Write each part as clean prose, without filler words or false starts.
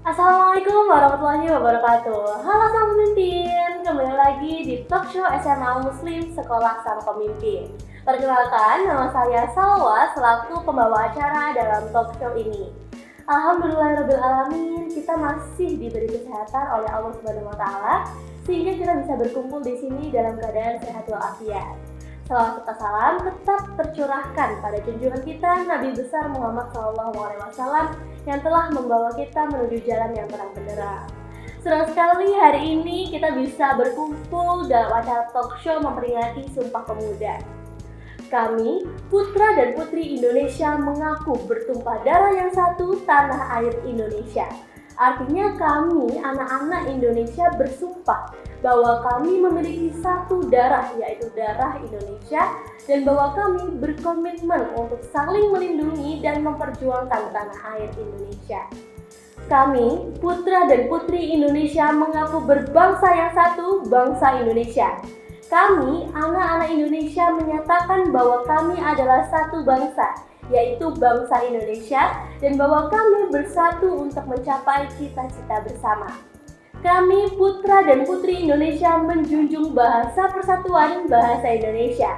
Assalamualaikum warahmatullahi wabarakatuh. Halo sang pemimpin, kembali lagi di talk show SMA Muslim Sekolah Sang Pemimpin. Perkenalkan, nama saya Salwa selaku pembawa acara dalam talk show ini. Alhamdulillahirobbilalamin, kita masih diberi kesehatan oleh Allah Subhanahu wa taala sehingga kita bisa berkumpul di sini dalam keadaan sehat walafiat. Salawat serta salam tetap tercurahkan pada junjungan kita Nabi besar Muhammad SAW yang telah membawa kita menuju jalan yang terang benderang. Senang sekali hari ini kita bisa berkumpul dalam acara talk show memperingati Sumpah Pemuda. Kami, putra dan putri Indonesia, mengaku bertumpah darah yang satu, tanah air Indonesia. Artinya kami, anak-anak Indonesia, bersumpah bahwa kami memiliki satu darah, yaitu darah Indonesia, dan bahwa kami berkomitmen untuk saling melindungi dan memperjuangkan tanah air Indonesia. Kami, putra dan putri Indonesia, mengaku berbangsa yang satu, bangsa Indonesia. Kami, anak-anak Indonesia, menyatakan bahwa kami adalah satu bangsa, yaitu bangsa Indonesia, dan bahwa kami bersatu untuk mencapai cita-cita bersama. Kami, putra dan putri Indonesia, menjunjung bahasa persatuan bahasa Indonesia.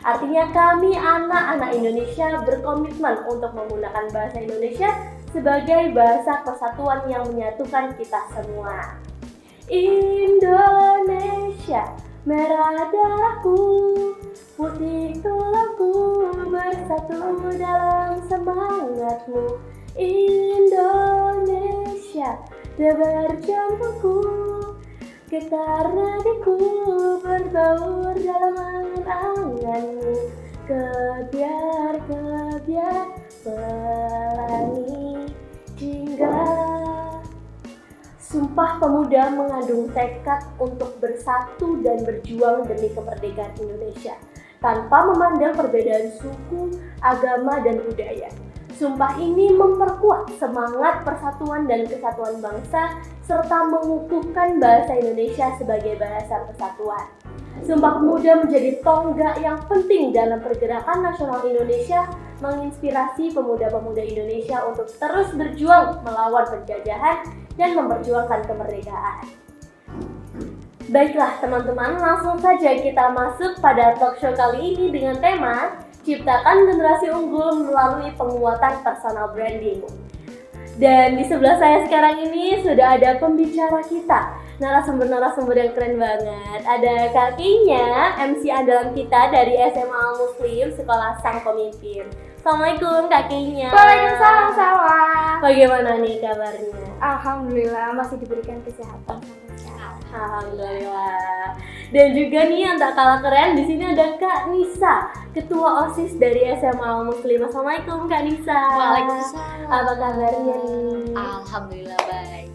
Artinya kami, anak-anak Indonesia, berkomitmen untuk menggunakan bahasa Indonesia sebagai bahasa persatuan yang menyatukan kita semua. Indonesia, merah darahku, putih tulangku, bersatu dalam semangatmu. Indonesia, debar jantungku, getar nadiku, berbaur dalam angan-anganmu. Kebiar, pelangi hingga. Sumpah Pemuda mengandung tekad untuk bersatu dan berjuang demi kemerdekaan Indonesia tanpa memandang perbedaan suku, agama, dan budaya. Sumpah ini memperkuat semangat persatuan dan kesatuan bangsa serta mengukuhkan bahasa Indonesia sebagai bahasa persatuan. Sumpah Pemuda menjadi tonggak yang penting dalam pergerakan nasional Indonesia, menginspirasi pemuda-pemuda Indonesia untuk terus berjuang melawan penjajahan dan memperjuangkan kemerdekaan. Baiklah teman-teman, langsung saja kita masuk pada talk show kali ini dengan tema Ciptakan Generasi Unggul Melalui Penguatan Personal Branding. Dan di sebelah saya sekarang ini sudah ada pembicara kita, narasumber-narasumber yang keren banget. Ada kakinya, MC andalan kita dari SMA Muslim Sekolah Sang Pemimpin. Assalamualaikum kakinya. Waalaikumsalam Salwa. Bagaimana nih kabarnya? Alhamdulillah masih diberikan kesehatan sampai sekarang. Alhamdulillah. Dan juga nih yang tak kalah keren, di sini ada Kak Nisa, Ketua OSIS dari SMA Muslim. Assalamualaikum Kak Nisa. Waalaikumsalam. Apa kabarnya nih? Alhamdulillah baik.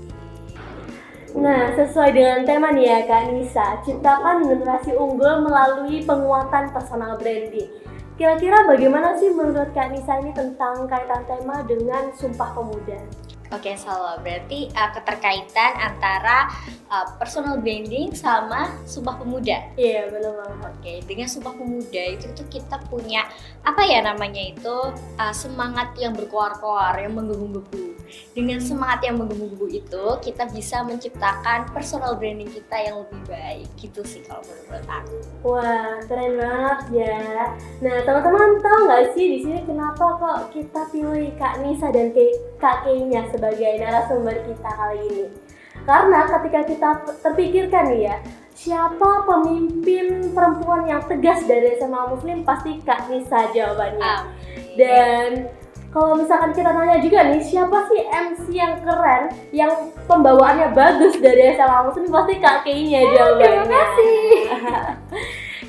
Nah, sesuai dengan tema nih ya Kak Nisa, ciptakan generasi unggul melalui penguatan personal branding. Kira-kira bagaimana sih menurut Kak Nisa ini tentang kaitan tema dengan Sumpah Pemuda? Oke, Salwa, berarti keterkaitan antara personal branding sama Sumpah Pemuda. Iya, benar banget. Oke, dengan Sumpah Pemuda itu tuh kita punya apa ya namanya itu semangat yang berkoar-koar, yang menggebu-gebu. Dengan semangat yang menggebu-gebu itu kita bisa menciptakan personal branding kita yang lebih baik. Gitu sih kalau menurut aku. Wah, keren banget ya. Nah, teman-teman tahu nggak sih di sini kenapa kok kita pilih Kak Nisa dan Kak Keinya sebagai narasumber kita kali ini? Karena ketika kita terpikirkan nih ya, siapa pemimpin perempuan yang tegas dari SMA Muslim, pasti Kak Nisa jawabannya. Dan kalau misalkan kita tanya juga nih, siapa sih MC yang keren, yang pembawaannya bagus dari SMA Muslim, pasti Kak Keinya jawabannya. Terima kasih.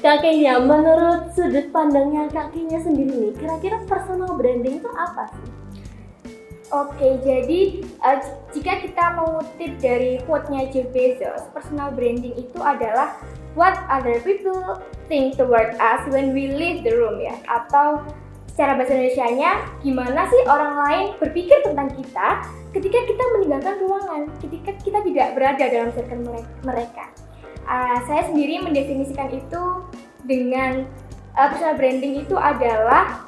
Kak Keinya, menurut sudut pandangnya Kak Keinya sendiri nih, kira-kira personal branding itu apa sih? Oke, jadi jika kita mengutip dari quote-nya Jeff Bezos, personal branding itu adalah what other people think toward us when we leave the room ya. Atau secara bahasa Indonesianya, gimana sih orang lain berpikir tentang kita ketika kita meninggalkan ruangan, ketika kita tidak berada dalam circle mereka. Saya sendiri mendefinisikan itu dengan personal branding itu adalah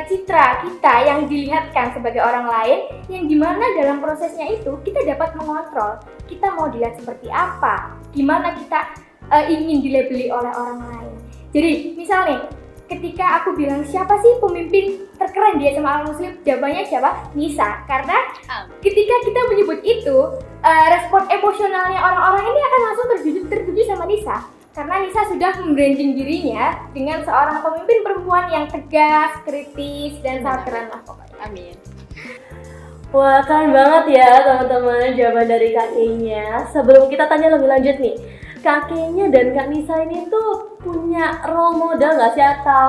citra kita yang dilihatkan sebagai orang lain, yang dimana dalam prosesnya itu kita dapat mengontrol kita mau dilihat seperti apa, gimana kita ingin dilabeli oleh orang lain. Jadi misal nih, ketika aku bilang siapa sih pemimpin terkeren di SMA Al Muslim, jawabannya siapa? Nisa. Karena ketika kita menyebut itu, respon emosionalnya orang-orang ini akan langsung tertuju sama Nisa. Karena Nisa sudah membranding dirinya dengan seorang pemimpin perempuan yang tegas, kritis, dan sangat keren lah pokoknya. Amin. Wah, keren banget ya teman-teman jawaban dari Kak Kay-nya. Sebelum kita tanya lebih lanjut nih, Kak Kay-nya dan Kak Nisa ini tuh punya role model nggak sih, atau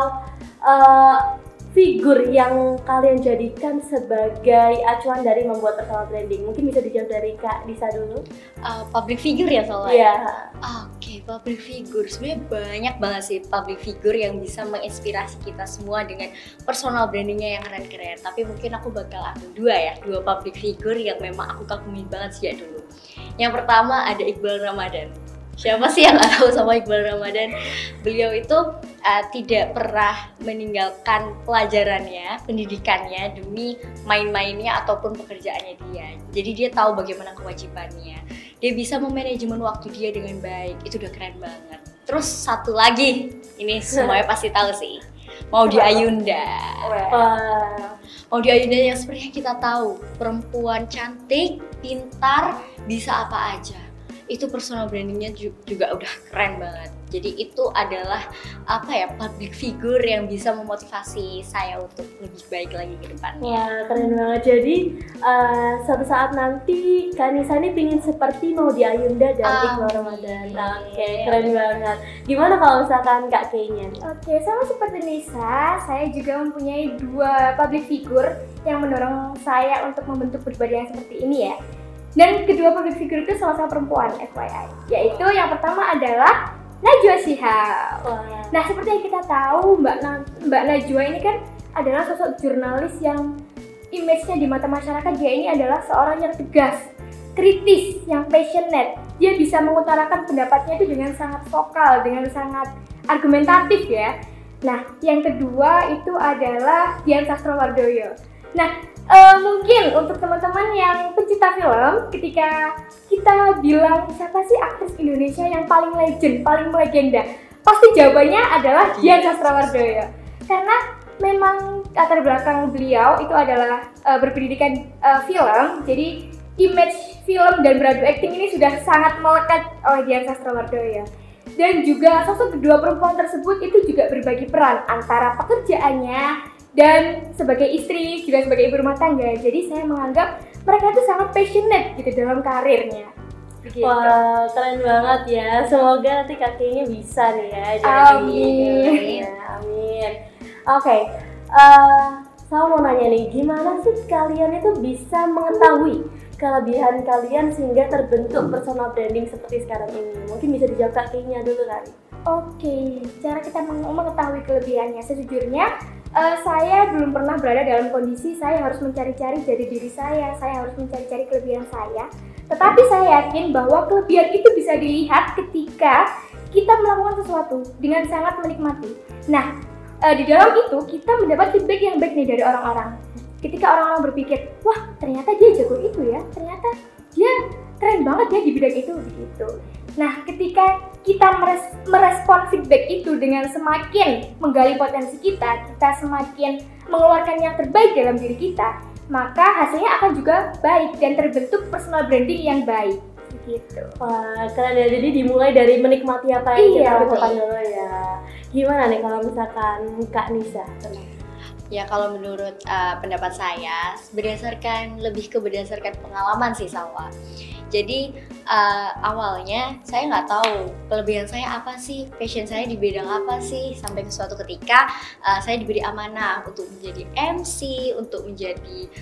figur yang kalian jadikan sebagai acuan dari membuat personal branding? Mungkin bisa dijawab dari Kak Nisa dulu. Public figure ya soalnya? Iya. Oke, public figure. Sebenarnya banyak banget sih public figure yang bisa menginspirasi kita semua dengan personal brandingnya yang keren-keren. Tapi mungkin aku bakal ambil dua public figure yang memang aku kagumin banget sejak dulu. Yang pertama ada Iqbal Ramadan. Siapa sih yang nggak tahu sama Iqbal Ramadan? Beliau itu tidak pernah meninggalkan pelajarannya, pendidikannya demi main-mainnya ataupun pekerjaannya dia. Jadi dia tahu bagaimana kewajibannya. Dia bisa memanajemen waktu dia dengan baik. Itu udah keren banget. Terus satu lagi, ini semuanya pasti tahu sih. Maudy Ayunda. Maudy Ayunda yang seperti yang kita tahu, perempuan cantik, pintar, bisa apa aja. Itu personal brandingnya juga udah keren banget. Jadi itu adalah public figure yang bisa memotivasi saya untuk lebih baik lagi ke depannya. Wah, keren banget. Jadi suatu saat nanti Kak Nisa ini pingin seperti Maudy Ayunda dan Iqbal Ramadan. Oke, keren banget. Gimana kalau misalkan Kak Kay-nya? Oke, sama seperti Nisa, saya juga mempunyai dua public figure yang mendorong saya untuk membentuk pribadi yang seperti ini ya. Dan kedua public figure itu sama-sama perempuan, FYI. Yaitu yang pertama adalah Najwa Shihab. Nah, seperti yang kita tahu, Mbak Najwa ini kan adalah sosok jurnalis yang image-nya di mata masyarakat dia ini adalah seorang yang tegas, kritis, yang passionate. Dia bisa mengutarakan pendapatnya itu dengan sangat vokal, dengan sangat argumentatif ya. Nah, yang kedua itu adalah Dian Sastrowardoyo. Nah, mungkin untuk teman-teman yang pencinta film, ketika kita bilang siapa sih aktris Indonesia yang paling legend, paling legenda, pasti jawabannya adalah Dian Sastrowardoyo. Karena memang latar belakang beliau itu adalah berpendidikan film, jadi image film dan beradu acting ini sudah sangat melekat oleh Dian Sastrowardoyo. Dan juga sosok kedua perempuan tersebut itu juga berbagi peran antara pekerjaannya dan sebagai istri, juga sebagai ibu rumah tangga. Jadi saya menganggap mereka itu sangat passionate gitu dalam karirnya. Begitu. Wah, keren banget ya. Semoga nanti Kak-nya bisa nih ya. Amin. Amin. Oke, saya mau nanya nih, gimana sih kalian itu bisa mengetahui kelebihan kalian sehingga terbentuk personal branding seperti sekarang ini? Mungkin bisa dijawab Kak-nya dulu kali. Oke, cara kita mengetahui kelebihannya, sejujurnya saya belum pernah berada dalam kondisi saya harus mencari-cari dari diri saya harus mencari-cari kelebihan saya. Tetapi saya yakin bahwa kelebihan itu bisa dilihat ketika kita melakukan sesuatu dengan sangat menikmati. Nah, di dalam itu kita mendapat feedback yang baik nih dari orang-orang. Ketika orang-orang berpikir, wah ternyata dia jago itu ya, ternyata dia keren banget ya di bidang itu, begitu. Nah, ketika kita merespon feedback itu dengan semakin menggali potensi kita semakin mengeluarkan yang terbaik dalam diri kita, maka hasilnya akan juga baik dan terbentuk personal branding yang baik. Gitu. Wah, keren ya. Jadi dimulai dari menikmati apa yang kita lakukan dulu ya. Gimana nih kalau misalkan Kak Nisa? Ya kalau menurut pendapat saya berdasarkan pengalaman sih Salwa. Jadi awalnya saya nggak tahu kelebihan saya apa sih, passion saya di bidang apa sih, sampai ke suatu ketika saya diberi amanah untuk menjadi MC, untuk menjadi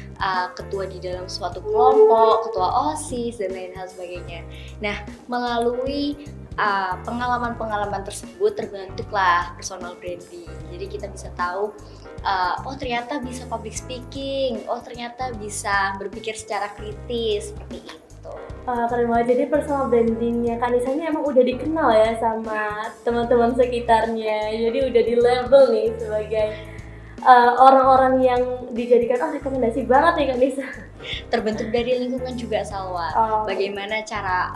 ketua di dalam suatu kelompok, ketua OSIS dan lain hal sebagainya. Nah, melalui pengalaman-pengalaman tersebut terbentuklah personal branding. Jadi kita bisa tahu oh ternyata bisa public speaking, oh ternyata bisa berpikir secara kritis, seperti itu. Keren banget. Jadi personal brandingnya Kak Nisa ini emang udah dikenal ya sama teman-teman sekitarnya. Jadi udah di label nih sebagai orang-orang yang dijadikan rekomendasi banget nih Kak Nisa? Terbentuk dari lingkungan juga, Salwa. Bagaimana cara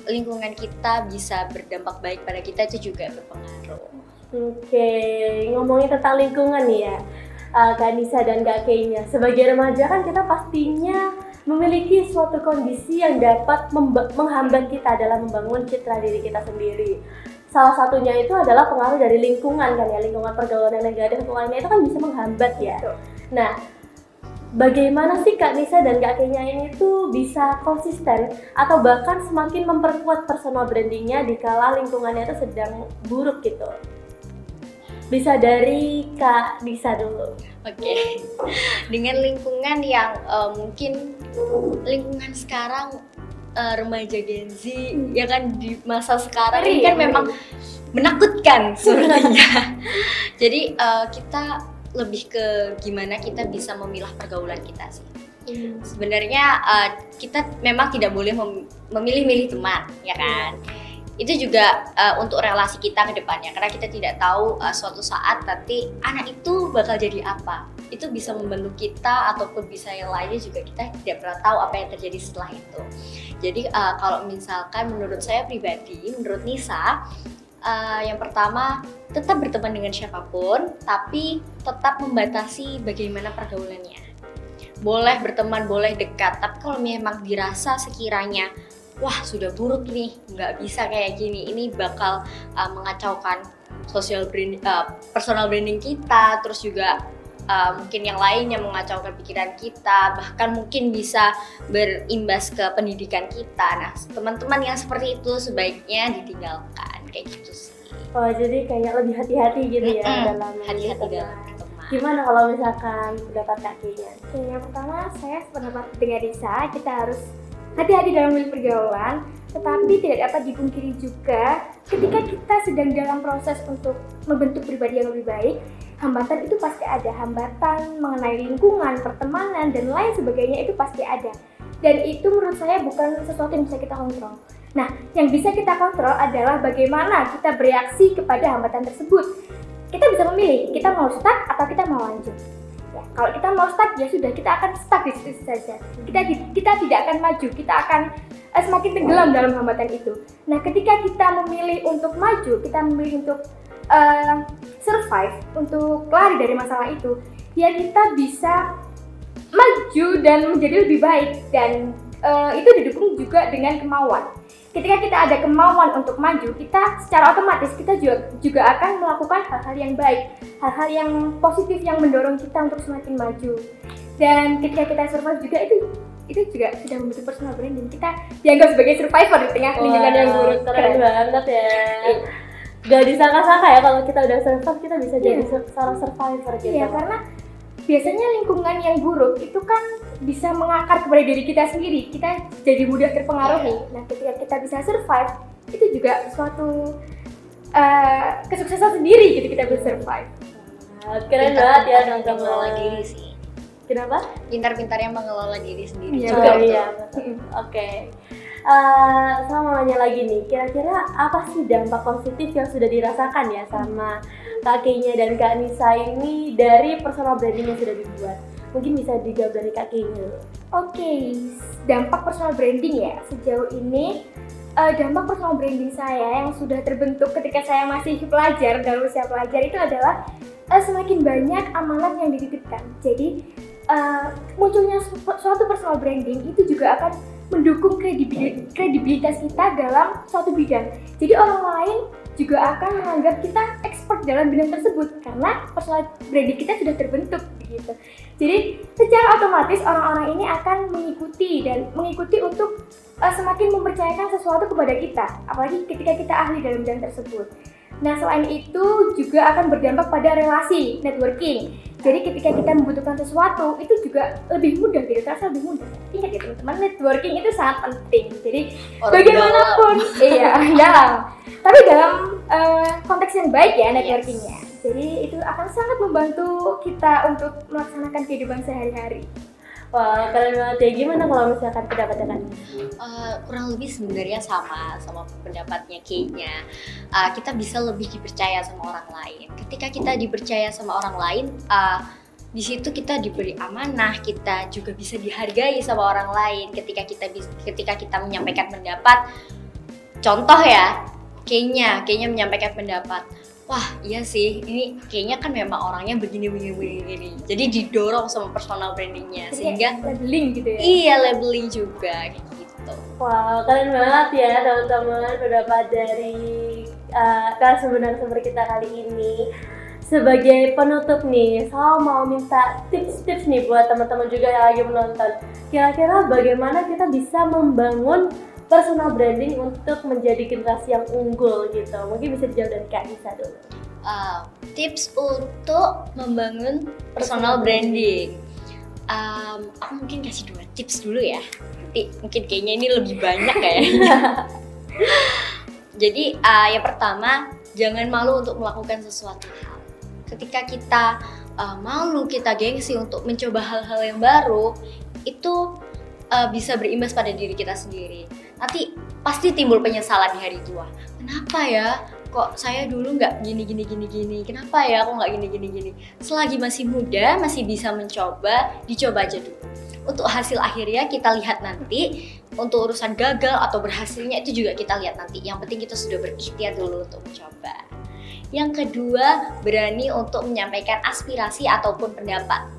lingkungan kita bisa berdampak baik pada kita itu juga berpengaruh. Oke, ngomongin tentang lingkungan nih ya, Kak Nisa dan Kak Kaynya. Sebagai remaja kan kita pastinya memiliki suatu kondisi yang dapat menghambat kita dalam membangun citra diri kita sendiri. Salah satunya itu adalah pengaruh dari lingkungan kan ya, lingkungan pergaulan yang negatif lainnya itu kan bisa menghambat ya. Nah, bagaimana sih Kak Nisa dan Kak Kenya ini tuh bisa konsisten atau bahkan semakin memperkuat personal brandingnya dikala lingkungannya itu sedang buruk gitu? Bisa dari Kak Nisa dulu. Oke. Dengan lingkungan yang mungkin lingkungan sekarang remaja Gen Z ya kan di masa sekarang ini kan memang menakutkan sebenarnya. Jadi kita lebih ke gimana kita bisa memilah pergaulan kita sih. Sebenarnya kita memang tidak boleh memilih-milih teman, ya kan? Itu juga untuk relasi kita ke depannya, karena kita tidak tahu suatu saat nanti anak itu bakal jadi apa. Itu bisa membentuk kita ataupun bisa yang lainnya juga, kita tidak pernah tahu apa yang terjadi setelah itu. Jadi kalau misalkan menurut saya pribadi, menurut Nisa, yang pertama tetap berteman dengan siapapun, tapi tetap membatasi bagaimana pergaulannya. Boleh berteman, boleh dekat, tapi kalau memang dirasa sekiranya wah sudah buruk nih, nggak bisa kayak gini, ini bakal mengacaukan personal branding kita, terus juga mungkin yang lainnya mengacaukan pikiran kita, bahkan mungkin bisa berimbas ke pendidikan kita. Nah, teman-teman yang seperti itu sebaiknya ditinggalkan, kayak gitu sih. Oh, jadi kayak lebih hati-hati gitu ya dalam hati-hati dalam berteman. Gimana kalau misalkan pendapat kakinya? Oke, yang pertama saya sependapat dengan Risa, kita harus hati-hati dalam memilih pergaulan, tetapi tidak dapat dipungkiri juga ketika kita sedang dalam proses untuk membentuk pribadi yang lebih baik, hambatan itu pasti ada. Hambatan mengenai lingkungan, pertemanan, dan lain sebagainya itu pasti ada. Dan itu menurut saya bukan sesuatu yang bisa kita kontrol. Nah, yang bisa kita kontrol adalah bagaimana kita bereaksi kepada hambatan tersebut. Kita bisa memilih, kita mau stuck atau kita mau lanjut. Ya, kalau kita mau stuck, ya sudah, kita akan stuck di situ saja. Kita tidak akan maju, kita akan semakin tenggelam dalam hambatan itu. Nah, ketika kita memilih untuk maju, kita memilih untuk survive, untuk lari dari masalah itu, ya kita bisa maju dan menjadi lebih baik. Dan itu didukung juga dengan kemauan. Ketika kita ada kemauan untuk maju, kita secara otomatis kita juga akan melakukan hal-hal yang baik, hal-hal yang positif yang mendorong kita untuk semakin maju. Dan ketika kita survive juga, itu juga sudah membentuk personal branding. Kita dianggap sebagai survivor di tengah lingkungan yang buruk. Keren banget ya. Gak disangka-sangka ya kalau kita udah survive, kita bisa jadi seorang survivor gitu. Iya, karena biasanya lingkungan yang buruk itu kan bisa mengakar kepada diri kita sendiri. Kita jadi mudah terpengaruhi. Nah, ketika kita bisa survive, itu juga suatu kesuksesan sendiri gitu, kita bisa survive. Keren banget ya teman-teman. Mengelola diri sih. Kenapa? Pintar-pintarnya mengelola diri sendiri. Iya. Oke. Sama mamanya lagi nih, kira-kira apa sih dampak positif yang sudah dirasakan ya sama kakeknya dan Kak Nisa ini dari personal branding yang sudah dibuat? Mungkin bisa dijawab dari kakeknya. Oke, dampak personal branding ya. Sejauh ini dampak personal branding saya yang sudah terbentuk ketika saya masih pelajar, dalam usia pelajar, itu adalah semakin banyak amanat yang dititipkan. Jadi munculnya suatu personal branding itu juga akan mendukung kredibilitas kita dalam suatu bidang. Jadi orang lain juga akan menganggap kita expert dalam bidang tersebut karena personal branding kita sudah terbentuk gitu. Jadi secara otomatis orang-orang ini akan mengikuti untuk semakin mempercayakan sesuatu kepada kita, apalagi ketika kita ahli dalam bidang tersebut. Nah, selain itu juga akan berdampak pada relasi, networking. Jadi ketika kita membutuhkan sesuatu, itu juga lebih mudah, terasa lebih mudah. Ingat ya teman-teman, networking itu sangat penting. Jadi bagaimanapun, dalam. Tapi dalam konteks yang baik ya networkingnya. Jadi itu akan sangat membantu kita untuk melaksanakan kehidupan sehari-hari. Wah, keren banget ya. Gimana kalau misalkan pendapatnya kan? Kurang lebih sebenarnya sama pendapatnya kayaknya. Kita bisa lebih dipercaya sama orang lain. Ketika kita dipercaya sama orang lain, di situ kita diberi amanah, kita juga bisa dihargai sama orang lain. Ketika kita menyampaikan pendapat, contoh ya, kayaknya menyampaikan pendapat. Wah iya sih, ini kayaknya kan memang orangnya begini. Jadi didorong sama personal brandingnya, sehingga labeling gitu ya. Iya, labeling juga kayak gitu. Wow, keren banget ya teman-teman pendapat dari narasumber kita kali ini. Sebagai penutup nih, saya mau minta tips-tips nih buat teman-teman juga yang lagi menonton. Kira-kira bagaimana kita bisa membangun personal branding untuk menjadi generasi yang unggul gitu? Mungkin bisa dijawab dari Kak Nisa dulu. Tips untuk membangun personal branding. Aku mungkin kasih 2 tips dulu ya. Nanti mungkin kayaknya ini lebih banyak ya. Jadi yang pertama, jangan malu untuk melakukan sesuatu hal. Ketika kita malu, kita gengsi untuk mencoba hal-hal yang baru, itu bisa berimbas pada diri kita sendiri. Nanti pasti timbul penyesalan di hari tua. Kenapa ya? Kok saya dulu nggak gini? Kenapa ya kok nggak gini? Selagi masih muda, masih bisa mencoba, dicoba aja dulu. Untuk hasil akhirnya kita lihat nanti. Untuk urusan gagal atau berhasilnya itu juga kita lihat nanti. Yang penting kita sudah berikhtiar dulu untuk mencoba. Yang kedua, berani untuk menyampaikan aspirasi ataupun pendapat.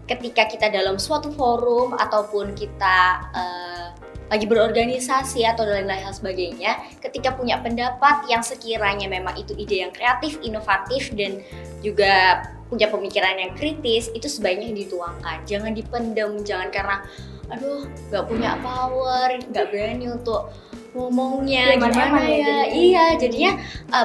Ketika kita dalam suatu forum ataupun kita lagi berorganisasi atau lain hal sebagainya, ketika punya pendapat yang sekiranya memang itu ide yang kreatif, inovatif, dan juga punya pemikiran yang kritis, itu sebaiknya dituangkan. Jangan dipendam, jangan karena aduh gak punya power, gak berani untuk ngomongnya gimana ya. Iya, jadinya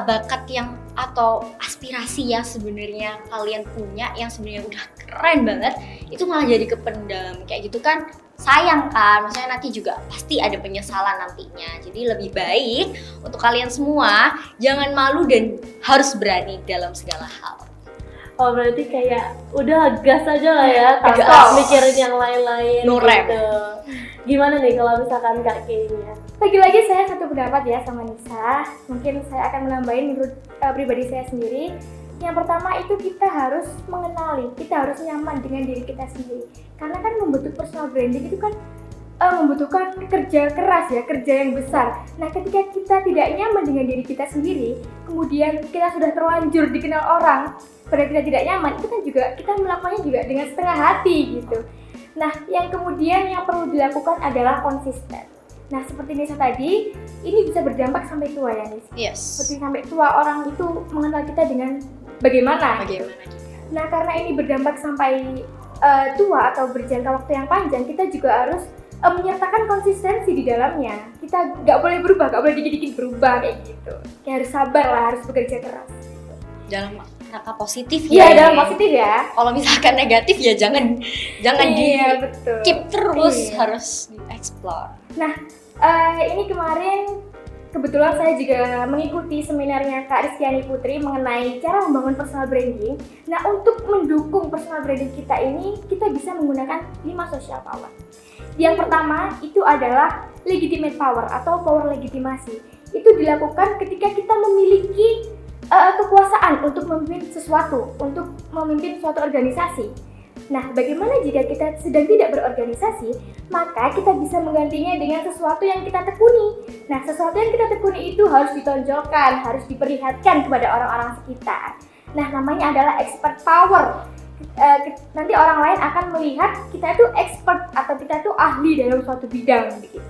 bakat yang atau aspirasi yang sebenarnya kalian punya, yang sebenarnya udah keren banget, itu malah jadi kependam. Kayak gitu kan sayang kan, maksudnya nanti juga pasti ada penyesalan nantinya. Jadi lebih baik untuk kalian semua jangan malu dan harus berani dalam segala hal. Oh berarti kayak udah gas aja lah ya, tanpa mikirin yang lain-lain gitu. Gimana nih kalau misalkan Kak Kaynya? Lagi-lagi saya satu pendapat ya sama Nisa. Mungkin saya akan menambahin menurut pribadi saya sendiri. Yang pertama itu kita harus mengenali, kita harus nyaman dengan diri kita sendiri. Karena kan membentuk personal branding itu kan membutuhkan kerja keras ya, kerja yang besar. Nah ketika kita tidak nyaman dengan diri kita sendiri, kemudian kita sudah terlanjur dikenal orang, padahal kita tidak nyaman, itu kan juga kita melakukannya juga dengan setengah hati gitu. Nah yang kemudian yang perlu dilakukan adalah konsisten. Nah seperti Nisa tadi, ini bisa berdampak sampai tua ya Nisa? Yes. Seperti sampai tua orang itu mengenal kita dengan bagaimana kita. Nah karena ini berdampak sampai tua atau berjangka waktu yang panjang, kita juga harus menyertakan konsistensi di dalamnya. Kita nggak boleh berubah, nggak boleh dikit-dikit berubah kayak gitu. Kayak harus sabar lah, harus bekerja keras. Dalam rangka positif ya. Iya, dalam positif ya. Kalau misalkan negatif ya jangan betul. Keep terus, harus di-explore. Nah, ini kemarin kebetulan saya juga mengikuti seminarnya Kak Rizkyani Putri mengenai cara membangun personal branding. Nah, untuk mendukung personal branding kita ini, kita bisa menggunakan 5 social power. Yang pertama itu adalah legitimate power atau power legitimasi. Itu dilakukan ketika kita memiliki kekuasaan untuk memimpin sesuatu, untuk memimpin suatu organisasi. Nah, bagaimana jika kita sedang tidak berorganisasi, maka kita bisa menggantinya dengan sesuatu yang kita tekuni. Nah, sesuatu yang kita tekuni itu harus ditonjolkan, harus diperlihatkan kepada orang-orang sekitar. Nah, namanya adalah expert power. Nanti orang lain akan melihat kita itu expert atau kita itu ahli dalam suatu bidang begitu.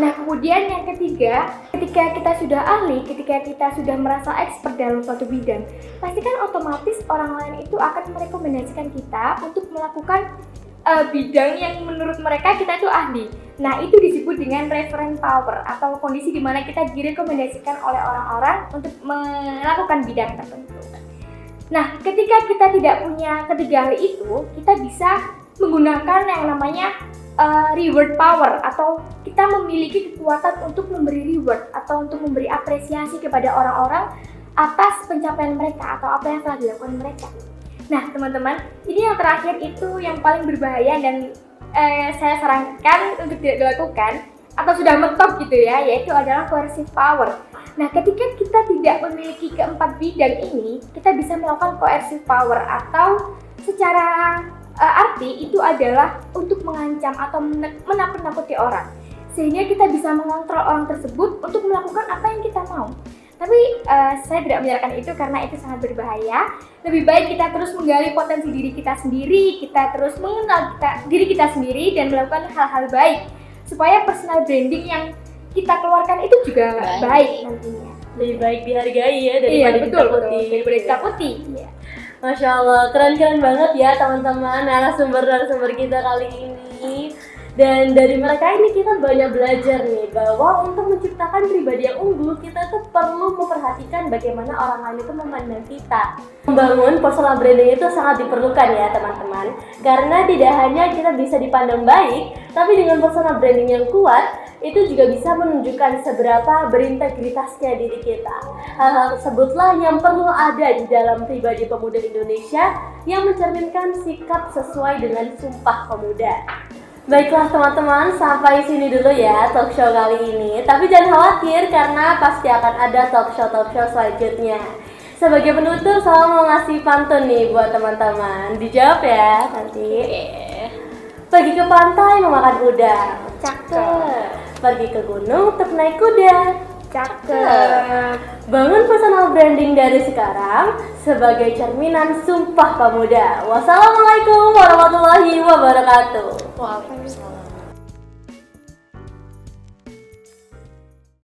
Nah kemudian yang ketiga, ketika kita sudah ahli, ketika kita sudah merasa expert dalam suatu bidang, pasti kan otomatis orang lain itu akan merekomendasikan kita untuk melakukan bidang yang menurut mereka kita itu ahli. Nah itu disebut dengan reference power atau kondisi di mana kita direkomendasikan oleh orang-orang untuk melakukan bidang tertentu. Nah, ketika kita tidak punya ketiga hal itu, kita bisa menggunakan yang namanya reward power atau kita memiliki kekuatan untuk memberi reward atau untuk memberi apresiasi kepada orang-orang atas pencapaian mereka atau apa yang telah dilakukan mereka. Nah teman-teman, ini yang terakhir itu yang paling berbahaya dan saya sarankan untuk tidak dilakukan atau sudah mentok gitu ya, yaitu adalah coercive power. Nah ketika kita tidak memiliki keempat bidang ini, kita bisa melakukan coercive power atau secara arti itu adalah untuk mengancam atau menakut-nakuti orang, sehingga kita bisa mengontrol orang tersebut untuk melakukan apa yang kita mau. Tapi saya tidak menyarankan itu karena itu sangat berbahaya. Lebih baik kita terus menggali potensi diri kita sendiri, kita terus mengenal diri kita sendiri dan melakukan hal-hal baik supaya personal branding yang kita keluarkan itu juga baik nantinya. Lebih baik dihargai ya daripada ditakuti. Iya. Masya Allah, keren-keren banget ya teman-teman narasumber kita kali ini. Dan dari mereka ini kita banyak belajar nih bahwa untuk menciptakan pribadi yang unggul kita tuh perlu memperhatikan bagaimana orang lain itu memandang kita. Membangun personal branding itu sangat diperlukan ya teman-teman, karena tidak hanya kita bisa dipandang baik, tapi dengan personal branding yang kuat itu juga bisa menunjukkan seberapa berintegritasnya diri kita. Hal-hal tersebutlah yang perlu ada di dalam pribadi pemuda Indonesia yang mencerminkan sikap sesuai dengan Sumpah Pemuda. Baiklah teman-teman, sampai sini dulu ya talk show kali ini. Tapi jangan khawatir karena pasti akan ada talk show selanjutnya. Sebagai penutup, saya mau ngasih pantun nih buat teman-teman. Dijawab ya nanti. Pergi ke pantai memakan udang. Cakep. Pergi ke gunung untuk naik kuda. Cakep. Bangun personal branding dari sekarang sebagai cerminan Sumpah Pemuda. Wassalamualaikum warahmatullahi wabarakatuh. Waalaikumsalam.